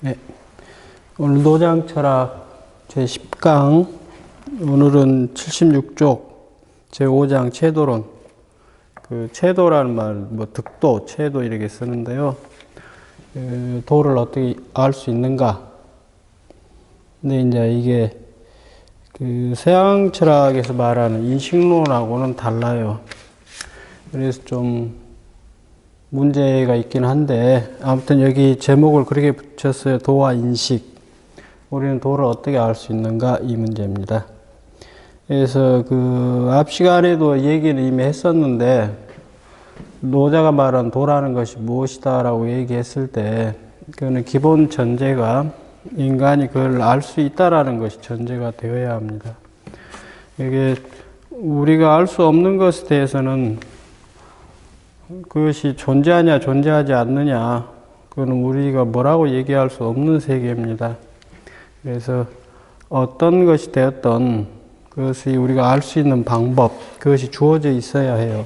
네, 오늘 노장철학 제10강, 오늘은 76쪽 제5장 채도론. 그 채도라는 말, 뭐 득도, 채도 이렇게 쓰는데요. 도를 어떻게 알 수 있는가? 근데 이제 이게 그 서양철학에서 말하는 인식론하고는 달라요. 그래서 좀 문제가 있긴 한데, 아무튼 여기 제목을 그렇게 붙였어요. 도와 인식. 우리는 도를 어떻게 알 수 있는가? 이 문제입니다. 그래서 그 앞 시간에도 얘기는 이미 했었는데, 노자가 말한 도라는 것이 무엇이다 라고 얘기했을 때, 그거는 기본 전제가 인간이 그걸 알 수 있다라는 것이 전제가 되어야 합니다. 이게 우리가 알 수 없는 것에 대해서는 그것이 존재하냐 존재하지 않느냐, 그거는 우리가 뭐라고 얘기할 수 없는 세계입니다. 그래서 어떤 것이 되었던 그것이 우리가 알 수 있는 방법, 그것이 주어져 있어야 해요.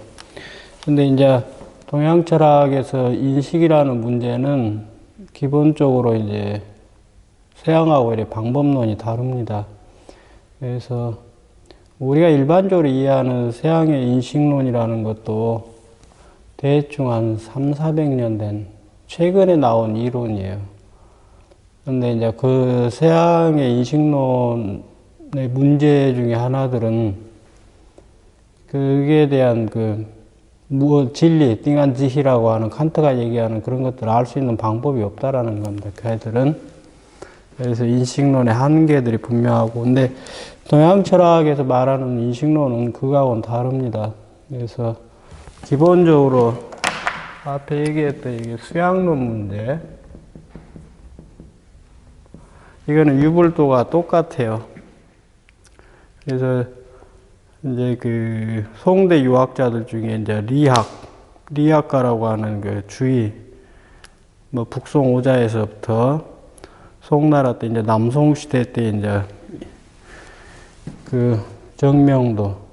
근데 이제 동양철학에서 인식이라는 문제는 기본적으로 이제 서양하고 이렇게 방법론이 다릅니다. 그래서 우리가 일반적으로 이해하는 서양의 인식론이라는 것도 대충 한 300~400년 된 최근에 나온 이론이에요. 근데 이제 그 서양의 인식론의 문제 중에 하나들은 그에 대한 진리, 띵한지히라고 하는 칸트가 얘기하는 그런 것들을 알 수 있는 방법이 없다라는 겁니다. 그 애들은. 그래서 인식론의 한계들이 분명하고, 근데 동양 철학에서 말하는 인식론은 그거하고는 다릅니다. 그래서 기본적으로 앞에 얘기했던 이게 수양론 문제, 이거는 유불도가 똑같아요. 그래서 이제 그 송대 유학자들 중에 이제 리학가라고 하는 그 주의, 뭐 북송 오자에서부터 송나라 때 이제 남송 시대 때 이제 그 정명도,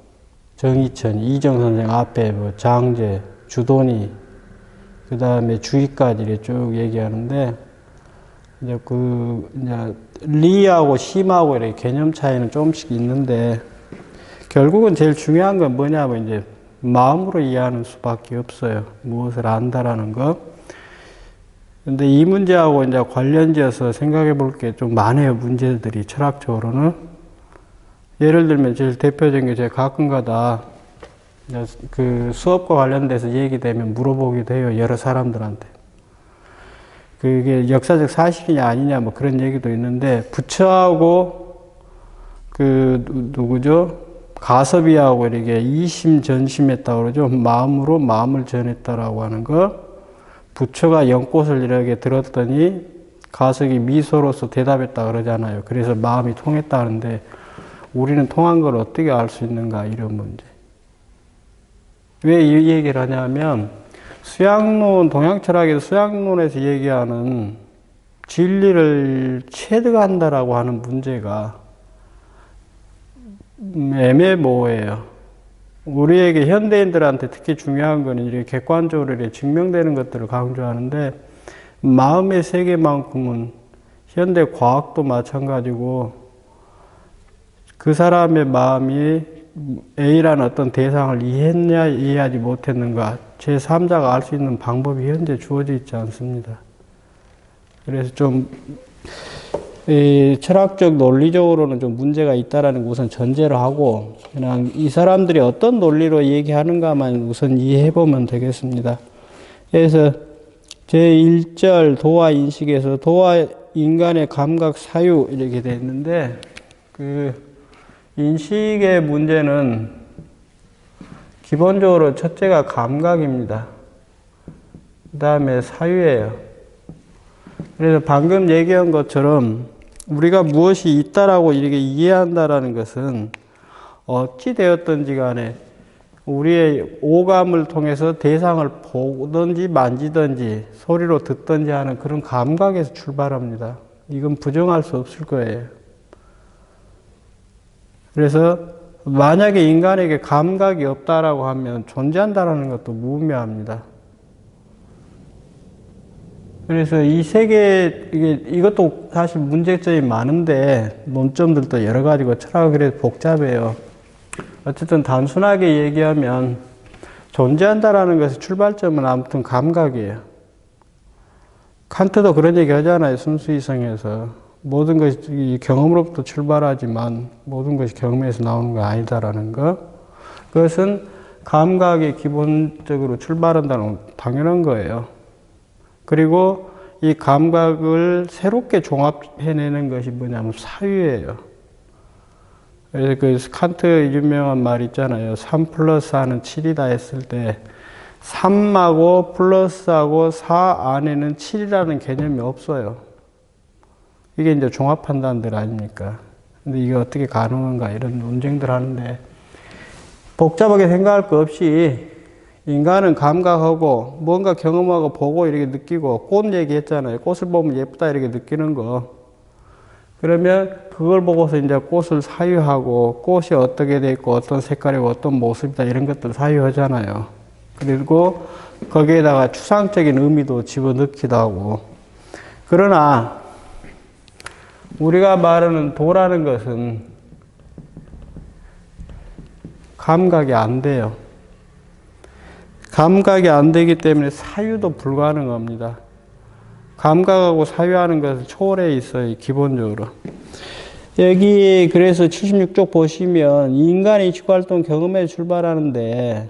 정이천, 이정 선생 앞에 뭐 장제, 주돈이, 그 다음에 주의까지 쭉 얘기하는데, 이제 이제 리하고 심하고 이렇게 개념 차이는 조금씩 있는데, 결국은 제일 중요한 건 뭐냐면 이제 마음으로 이해하는 수밖에 없어요. 무엇을 안다라는 거. 근데 이 문제하고 이제 관련지어서 생각해 볼 게 좀 많아요. 문제들이 철학적으로는. 예를 들면 제일 대표적인 게 제가 가끔가다 그 수업과 관련돼서 얘기되면 물어보기도 해요. 여러 사람들한테. 그게 역사적 사실이냐 아니냐 뭐 그런 얘기도 있는데, 부처하고 누구죠? 가섭이하고 이렇게 이심전심했다고 그러죠. 마음으로 마음을 전했다라고 하는 거. 부처가 연꽃을 이렇게 들었더니 가섭이 미소로서 대답했다 그러잖아요. 그래서 마음이 통했다는데, 우리는 통한 걸 어떻게 알 수 있는가, 이런 문제. 왜 이 얘기를 하냐면, 수양론, 동양철학에서 수양론에서 얘기하는 진리를 체득한다라고 하는 문제가 애매모호해요. 우리에게 현대인들한테 특히 중요한 거는 이렇게 객관적으로 이렇게 증명되는 것들을 강조하는데, 마음의 세계만큼은 현대 과학도 마찬가지고, 그 사람의 마음이 A라는 어떤 대상을 이해했냐, 이해하지 못했는가, 제3자가 알 수 있는 방법이 현재 주어져 있지 않습니다. 그래서 좀 철학적 논리적으로는 좀 문제가 있다라는 거 우선 전제로 하고, 그냥 이 사람들이 어떤 논리로 얘기하는가만 우선 이해해 보면 되겠습니다. 그래서 제1절 도와 인식에서 도와 인간의 감각 사유 이렇게 되어 있는데, 그 인식의 문제는 기본적으로 첫째가 감각입니다. 그 다음에 사유예요. 그래서 방금 얘기한 것처럼 우리가 무엇이 있다라고 이렇게 이해한다라는 것은 어찌 되었든지 간에 우리의 오감을 통해서 대상을 보든지 만지든지 소리로 듣든지 하는 그런 감각에서 출발합니다. 이건 부정할 수 없을 거예요. 그래서 만약에 인간에게 감각이 없다라고 하면 존재한다라는 것도 무의미합니다. 그래서 이 세계, 이것도 사실 문제점이 많은데, 논점들도 여러 가지고, 철학은 그래도 복잡해요. 어쨌든 단순하게 얘기하면, 존재한다라는 것의 출발점은 아무튼 감각이에요. 칸트도 그런 얘기 하잖아요. 순수이성에서. 모든 것이 경험으로부터 출발하지만, 모든 것이 경험에서 나오는 거 아니다라는 거. 그것은 감각이 기본적으로 출발한다는 건 당연한 거예요. 그리고 이 감각을 새롭게 종합해내는 것이 뭐냐면 사유예요. 그래서 그 칸트 유명한 말 있잖아요. 3 플러스 4는 7이다 했을 때 3하고 플러스하고 4 안에는 7이라는 개념이 없어요. 이게 이제 종합 판단들 아닙니까? 근데 이게 어떻게 가능한가 이런 논쟁들 하는데 복잡하게 생각할 거 없이 인간은 감각하고 뭔가 경험하고 보고 이렇게 느끼고 꽃 얘기했잖아요. 꽃을 보면 예쁘다 이렇게 느끼는 거. 그러면 그걸 보고서 이제 꽃을 사유하고 꽃이 어떻게 돼 있고 어떤 색깔이고 어떤 모습이다 이런 것들 사유하잖아요. 그리고 거기에다가 추상적인 의미도 집어넣기도 하고. 그러나 우리가 말하는 도라는 것은 감각이 안 돼요. 감각이 안 되기 때문에 사유도 불가능합니다. 감각하고 사유하는 것은 초월해 있어요, 기본적으로. 여기 그래서 76쪽 보시면 인간의 인식활동 경험에 출발하는데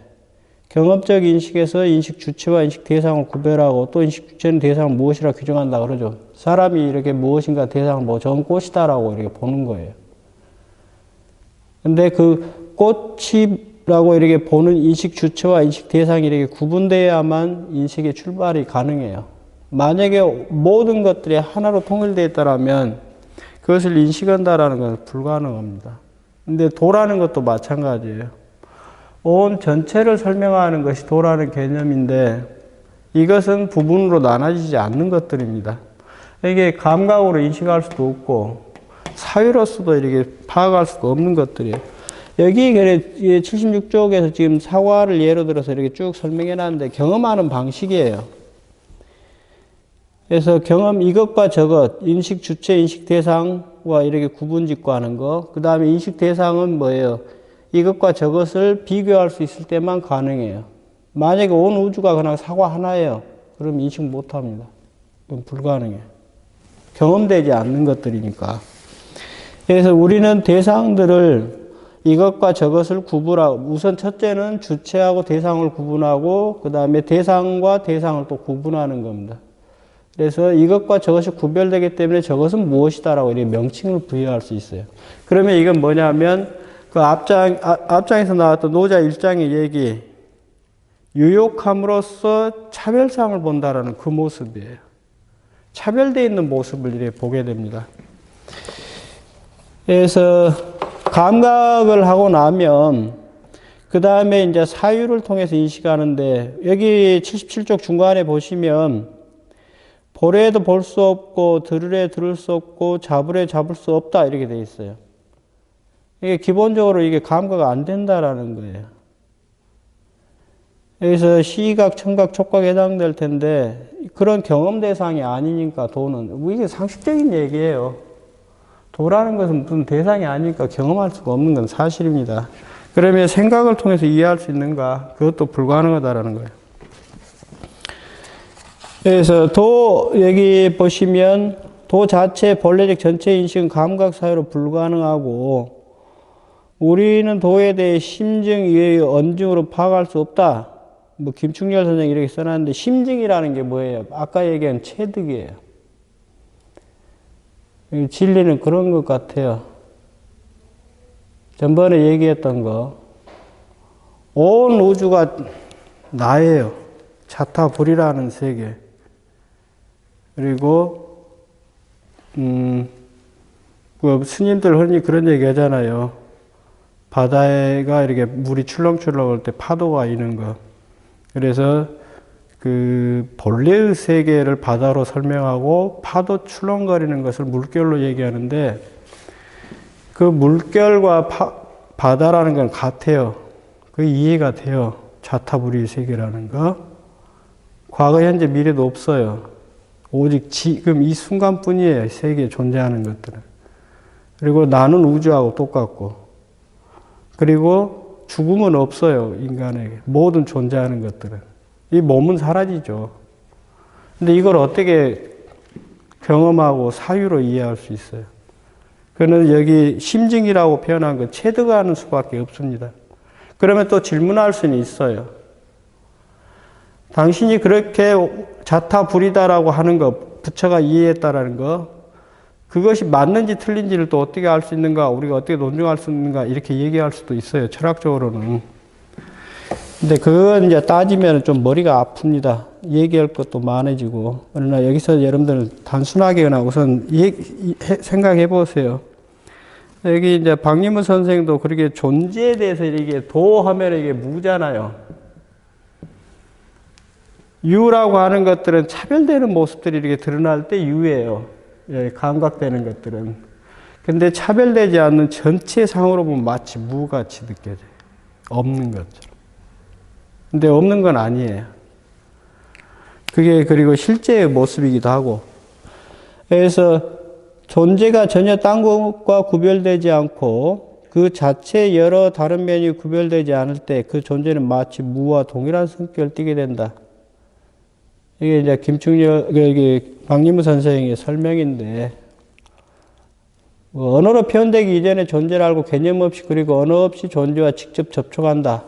경험적 인식에서 인식 주체와 인식 대상을 구별하고 또 인식 주체는 대상을 무엇이라 규정한다 그러죠. 사람이 이렇게 무엇인가 대상을 뭐 저건 꽃이다라고 이렇게 보는 거예요. 근데 그 꽃이라고 이렇게 보는 인식 주체와 인식 대상이 이렇게 구분되어야만 인식의 출발이 가능해요. 만약에 모든 것들이 하나로 통일되어 있다면 그것을 인식한다라는 것은 불가능합니다. 근데 도라는 것도 마찬가지예요. 온 전체를 설명하는 것이 도라는 개념인데 이것은 부분으로 나눠지지 않는 것들입니다. 이게 감각으로 인식할 수도 없고 사유로서도 이렇게 파악할 수가 없는 것들이에요. 여기 76쪽에서 지금 사과를 예로 들어서 이렇게 쭉 설명해 놨는데 경험하는 방식이에요. 그래서 경험 이것과 저것, 인식 주체, 인식 대상과 이렇게 구분 짓고 하는 거. 그 다음에 인식 대상은 뭐예요? 이것과 저것을 비교할 수 있을 때만 가능해요. 만약에 온 우주가 그냥 사과 하나예요. 그럼 인식 못 합니다. 그럼 불가능해요. 경험되지 않는 것들이니까. 그래서 우리는 대상들을 이것과 저것을 구분하고, 우선 첫째는 주체하고 대상을 구분하고, 그 다음에 대상과 대상을 또 구분하는 겁니다. 그래서 이것과 저것이 구별되기 때문에 저것은 무엇이다라고 이렇게 명칭을 부여할 수 있어요. 그러면 이건 뭐냐면, 그 앞장에서 나왔던 노자 1장의 얘기, 유욕함으로써 차별상을 본다라는 그 모습이에요. 차별되어 있는 모습을 이렇게 보게 됩니다. 그래서 감각을 하고 나면 그 다음에 이제 사유를 통해서 인식하는데 여기 77쪽 중간에 보시면 보래도 볼 수 없고 들으래 들을 수 없고 잡으래 잡을 수 없다 이렇게 돼 있어요. 이게 기본적으로 이게 감가가 안 된다라는 거예요. 여기서 시각, 청각, 촉각에 해당될 텐데 그런 경험 대상이 아니니까 도는 이게 상식적인 얘기예요. 도라는 것은 무슨 대상이 아니니까 경험할 수가 없는 건 사실입니다. 그러면 생각을 통해서 이해할 수 있는가? 그것도 불가능하다라는 거예요. 그래서 도 여기 보시면 도 자체 본래적 전체 인식은 감각 사유로 불가능하고 우리는 도에 대해 심증 이외의 언증으로 파악할 수 없다. 뭐 김충렬 선생이 이렇게 써놨는데 심증이라는 게 뭐예요? 아까 얘기한 체득이에요. 진리는 그런 것 같아요. 전번에 얘기했던 거. 온 우주가 나예요. 자타불이라는 세계. 그리고 스님들 흔히 그런 얘기 하잖아요. 바다가 이렇게 물이 출렁출렁 할 때 파도가 있는 거. 그래서 그 본래의 세계를 바다로 설명하고 파도 출렁거리는 것을 물결로 얘기하는데 그 물결과 바다라는 건 같아요. 그 이해가 돼요. 자타불이 세계라는 거. 과거, 현재, 미래도 없어요. 오직 지금 이 순간뿐이에요. 세계에 존재하는 것들은. 그리고 나는 우주하고 똑같고, 그리고 죽음은 없어요. 인간에게. 모든 존재하는 것들은. 이 몸은 사라지죠. 근데 이걸 어떻게 경험하고 사유로 이해할 수 있어요? 그는 여기 심증이라고 표현한 건 체득하는 수밖에 없습니다. 그러면 또 질문할 수는 있어요. 당신이 그렇게 자타불이다라고 하는 것, 부처가 이해했다라는 것, 그것이 맞는지 틀린지를 또 어떻게 알 수 있는가, 우리가 어떻게 논증할 수 있는가, 이렇게 얘기할 수도 있어요. 철학적으로는. 근데 그건 이제 따지면 좀 머리가 아픕니다. 얘기할 것도 많아지고. 그러나 여기서 여러분들은 단순하게 그냥 우선 생각해 보세요. 여기 이제 박리무 선생도 그렇게 존재에 대해서 이렇게 도하면 이게 무잖아요. 유라고 하는 것들은 차별되는 모습들이 이렇게 드러날 때 유예요. 예, 감각되는 것들은. 근데 차별되지 않는 전체상으로 보면 마치 무같이 느껴져요. 없는 것처럼. 근데 없는 건 아니에요. 그게 그리고 실제의 모습이기도 하고. 그래서 존재가 전혀 딴 것과 구별되지 않고 그 자체 여러 다른 면이 구별되지 않을 때 그 존재는 마치 무와 동일한 성격을 띠게 된다. 이게 이제 김충렬, 박리무 선생의 설명인데, 언어로 표현되기 이전에 존재를 알고 개념 없이 그리고 언어 없이 존재와 직접 접촉한다.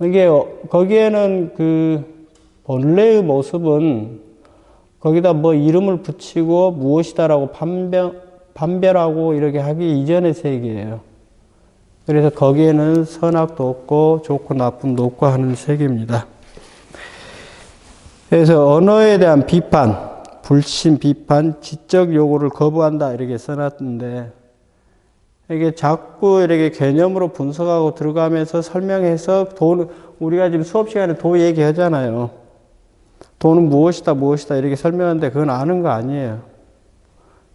이게, 거기에는 그 본래의 모습은 거기다 뭐 이름을 붙이고 무엇이다라고 판별하고 이렇게 하기 이전의 세계예요. 그래서 거기에는 선악도 없고 좋고 나쁨도 없고 하는 세계입니다. 그래서 언어에 대한 비판, 불신, 비판, 지적 요구를 거부한다 이렇게 써놨는데 이게 자꾸 이렇게 개념으로 분석하고 들어가면서 설명해서 우리가 지금 수업 시간에 도 얘기하잖아요. 도는 무엇이다 무엇이다 이렇게 설명하는데 그건 아는 거 아니에요.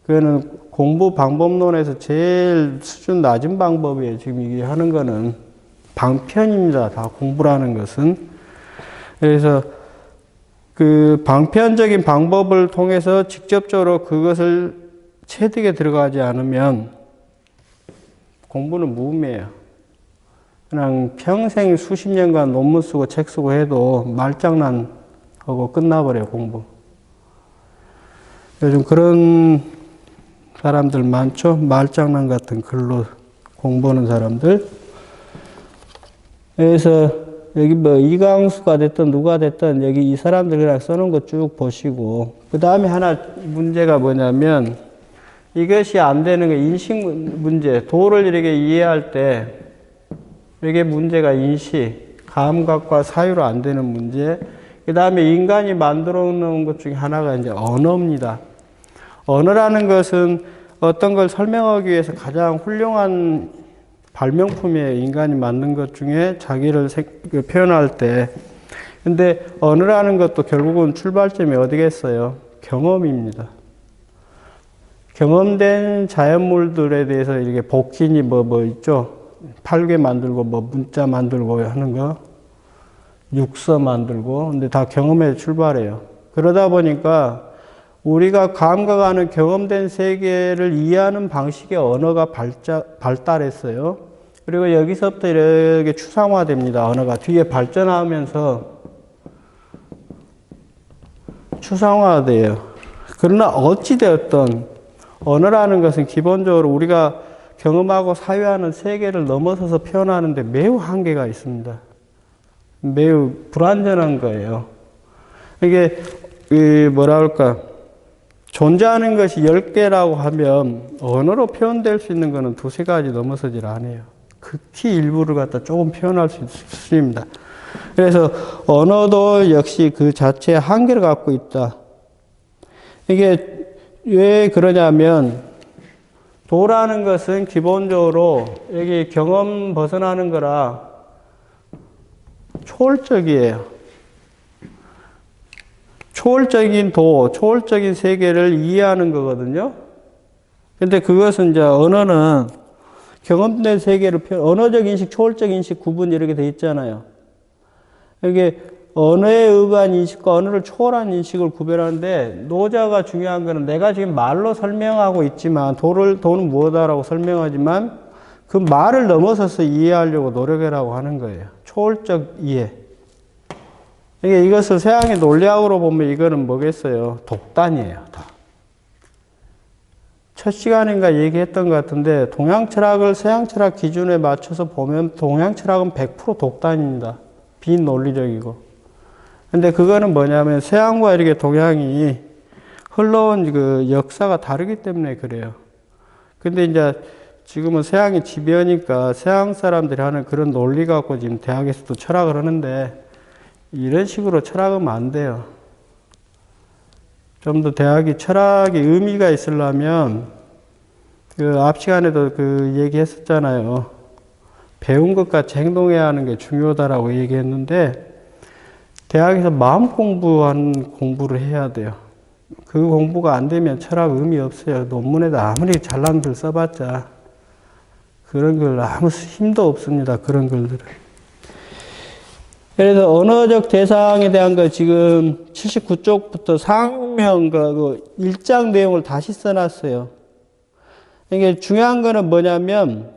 그거는 공부 방법론에서 제일 수준 낮은 방법이에요. 지금 이게 하는 거는 방편입니다. 다 공부라는 것은. 그래서 그 방편적인 방법을 통해서 직접적으로 그것을 체득에 들어가지 않으면 공부는 무의미해요. 그냥 평생 수십 년간 논문 쓰고 책 쓰고 해도 말장난하고 끝나버려요, 공부. 요즘 그런 사람들 많죠? 말장난 같은 글로 공부하는 사람들. 그래서 여기 뭐 이강수가 됐든 누가 됐든 여기 이 사람들 그냥 써놓은 거 쭉 보시고 그 다음에 하나 문제가 뭐냐면 이것이 안 되는 게 인식 문제. 도를 이렇게 이해할 때 이게 문제가 인식, 감각과 사유로 안 되는 문제. 그 다음에 인간이 만들어 놓은 것 중에 하나가 이제 언어입니다. 언어라는 것은 어떤 걸 설명하기 위해서 가장 훌륭한 발명품이에요. 인간이 만든 것 중에 자기를 표현할 때. 근데 언어라는 것도 결국은 출발점이 어디겠어요? 경험입니다. 경험된 자연물들에 대해서 이렇게 복신이 뭐 있죠? 팔괘 만들고 뭐 문자 만들고 하는 거, 육서 만들고, 근데 다 경험에 출발해요. 그러다 보니까 우리가 감각하는 경험된 세계를 이해하는 방식의 언어가 발달했어요. 그리고 여기서부터 이렇게 추상화됩니다. 언어가 뒤에 발전하면서 추상화돼요. 그러나 어찌되었든 언어라는 것은 기본적으로 우리가 경험하고 사유하는 세계를 넘어서서 표현하는데 매우 한계가 있습니다. 매우 불완전한 거예요. 이게 뭐라 할까? 존재하는 것이 10개라고 하면 언어로 표현될 수 있는 것은 두세 가지 넘어서질 않아요. 극히 일부를 갖다 조금 표현할 수 있습니다. 그래서 언어도 역시 그 자체의 한계를 갖고 있다. 이게 왜 그러냐면 도라는 것은 기본적으로 여기 경험 벗어나는 거라 초월적이에요. 초월적인 도, 초월적인 세계를 이해하는 거거든요. 근데 그것은 이제 언어는 경험된 세계를 언어적 인식, 초월적 인식 구분 이렇게 돼 있잖아요. 이게 언어에 의한 인식과 언어를 초월한 인식을 구별하는데 노자가 중요한 거는 내가 지금 말로 설명하고 있지만 도는 무엇이라고 설명하지만 그 말을 넘어서서 이해하려고 노력하라고 하는 거예요. 초월적 이해. 이것을 서양의 논리학으로 보면 이거는 뭐겠어요? 독단이에요. 첫 시간인가 얘기했던 것 같은데 동양 철학을 서양 철학 기준에 맞춰서 보면 동양 철학은 100% 독단입니다. 비논리적이고. 근데 그거는 뭐냐면 서양과 이렇게 동양이 흘러온 그 역사가 다르기 때문에 그래요. 근데 이제 지금은 서양이 지배니까 서양 사람들이 하는 그런 논리 갖고 지금 대학에서도 철학을 하는데 이런 식으로 철학하면 안 돼요. 좀 더 대학이 철학이 의미가 있으려면 그 앞 시간에도 그 얘기했었잖아요. 배운 것 같이 행동해야 하는 게 중요하다라고 얘기했는데 대학에서 마음 공부하는 공부를 해야 돼요. 그 공부가 안 되면 철학 의미 없어요. 논문에도 아무리 잘난 글 써봤자 그런 글 아무 힘도 없습니다. 그런 글들은. 그래서 언어적 대상에 대한 거 지금 79쪽부터 상명과 그 1장 내용을 다시 써놨어요. 이게 중요한 거는 뭐냐면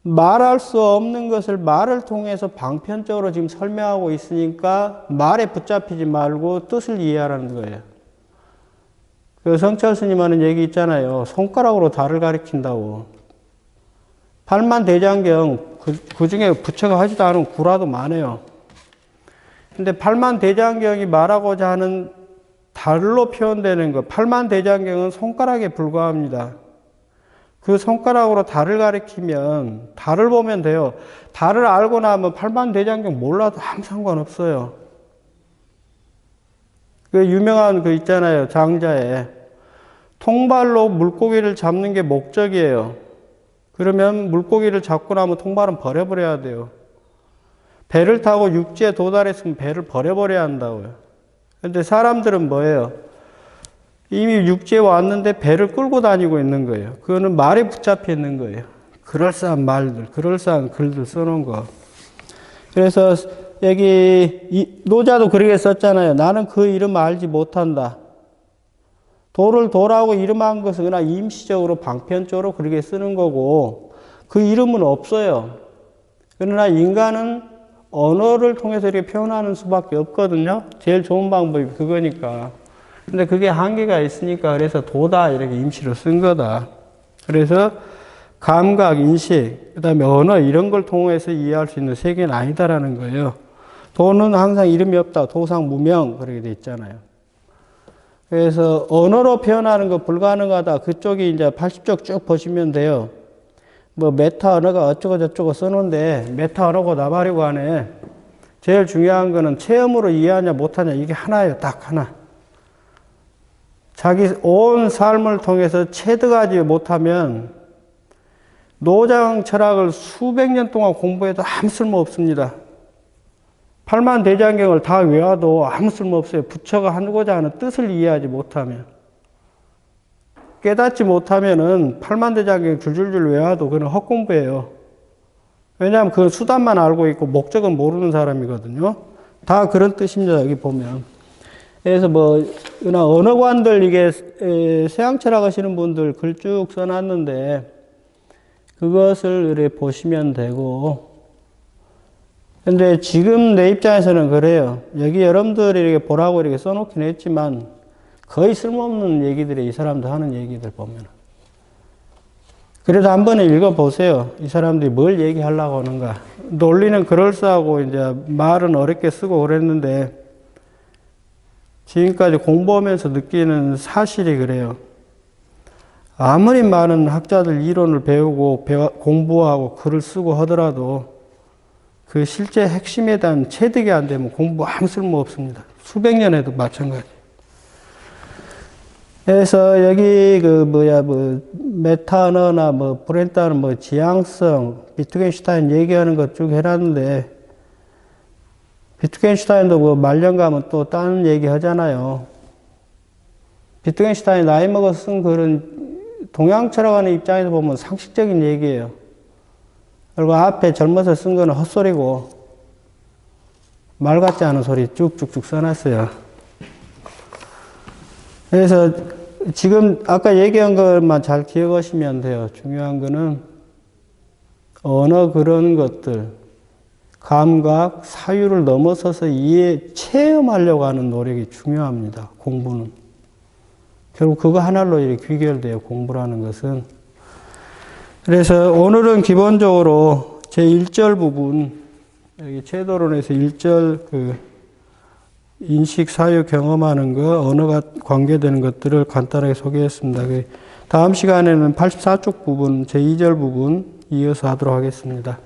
말할 수 없는 것을 말을 통해서 방편적으로 지금 설명하고 있으니까 말에 붙잡히지 말고 뜻을 이해하라는 거예요. 그 성철 스님 하는 얘기 있잖아요. 손가락으로 달을 가리킨다고. 팔만대장경 그 중에 부처가 하지도 않은 구라도 많아요. 근데 팔만대장경이 말하고자 하는 달로 표현되는 것, 팔만대장경은 손가락에 불과합니다. 그 손가락으로 달을 가리키면 달을 보면 돼요. 달을 알고 나면 팔만대장경 몰라도 아무 상관없어요. 그 유명한 그 있잖아요. 장자에 통발로 물고기를 잡는 게 목적이에요. 그러면 물고기를 잡고 나면 통발은 버려버려야 돼요. 배를 타고 육지에 도달했으면 배를 버려버려야 한다고요. 근데 사람들은 뭐예요? 이미 육지에 왔는데 배를 끌고 다니고 있는 거예요. 그거는 말에 붙잡혀 있는 거예요. 그럴싸한 말들, 그럴싸한 글들 써놓은 거. 그래서 여기 노자도 그렇게 썼잖아요. 나는 그 이름 알지 못한다. 도를 도라고 이름한 것은 그냥 임시적으로 방편적으로 그렇게 쓰는 거고 그 이름은 없어요. 그러나 인간은 언어를 통해서 이렇게 표현하는 수밖에 없거든요. 제일 좋은 방법이 그거니까. 근데 그게 한계가 있으니까 그래서 도다 이렇게 임시로 쓴 거다. 그래서 감각, 인식, 그 다음에 언어 이런 걸 통해서 이해할 수 있는 세계는 아니다라는 거예요. 도는 항상 이름이 없다. 도상 무명 그렇게 돼 있잖아요. 그래서 언어로 표현하는 거 불가능하다. 그쪽이 이제 80쪽 쭉 보시면 돼요. 뭐 메타 언어가 어쩌고 저쩌고 써놓은데 메타 언어고 나발이고 하네. 제일 중요한 거는 체험으로 이해하냐 못하냐 이게 하나예요. 딱 하나. 자기 온 삶을 통해서 체득하지 못하면 노장 철학을 수백 년 동안 공부해도 아무 쓸모 없습니다. 팔만대장경을 다 외워도 아무 쓸모 없어요. 부처가 하고자 하는 뜻을 이해하지 못하면. 깨닫지 못하면은 팔만대장경 줄줄줄 외워도 그건 헛공부예요. 왜냐하면 그 수단만 알고 있고 목적은 모르는 사람이거든요. 다 그런 뜻입니다. 여기 보면. 그래서 뭐 언어관들 이게 서양 철학 하시는 분들 글 쭉 써놨는데 그것을 이렇게 보시면 되고. 근데 지금 내 입장에서는 그래요. 여기 여러분들이 이렇게 보라고 이렇게 써놓긴 했지만 거의 쓸모없는 얘기들이 이 사람들 하는 얘기들 보면. 그래도 한 번에 읽어보세요. 이 사람들이 뭘 얘기하려고 하는가. 논리는 그럴싸하고 이제 말은 어렵게 쓰고 그랬는데 지금까지 공부하면서 느끼는 사실이 그래요. 아무리 많은 학자들 이론을 배우고 공부하고 글을 쓰고 하더라도 그 실제 핵심에 대한 체득이 안 되면 공부 아무 쓸모 없습니다. 수백 년 해도 마찬가지. 그래서 여기 메타 언어나 브랜트 언어, 지향성, 비트겐슈타인 얘기하는 것 쭉 해놨는데 비트겐슈타인도 말년 가면 또 다른 얘기 하잖아요. 비트겐슈타인 나이 먹어서 쓴 글은 동양 철학하는 입장에서 보면 상식적인 얘기예요. 그리고 앞에 젊어서 쓴 거는 헛소리고 말 같지 않은 소리 쭉쭉쭉 써놨어요. 그래서 지금 아까 얘기한 것만 잘 기억하시면 돼요. 중요한 거는 언어 그런 것들, 감각, 사유를 넘어서서 체험하려고 하는 노력이 중요합니다. 공부는. 결국 그거 하나로 이렇게 귀결돼요. 공부라는 것은. 그래서 오늘은 기본적으로 제 1절 부분, 여기 제도론에서 1절 인식, 사유, 경험하는 거, 언어가 관계되는 것들을 간단하게 소개했습니다. 다음 시간에는 84쪽 부분, 제 2절 부분 이어서 하도록 하겠습니다.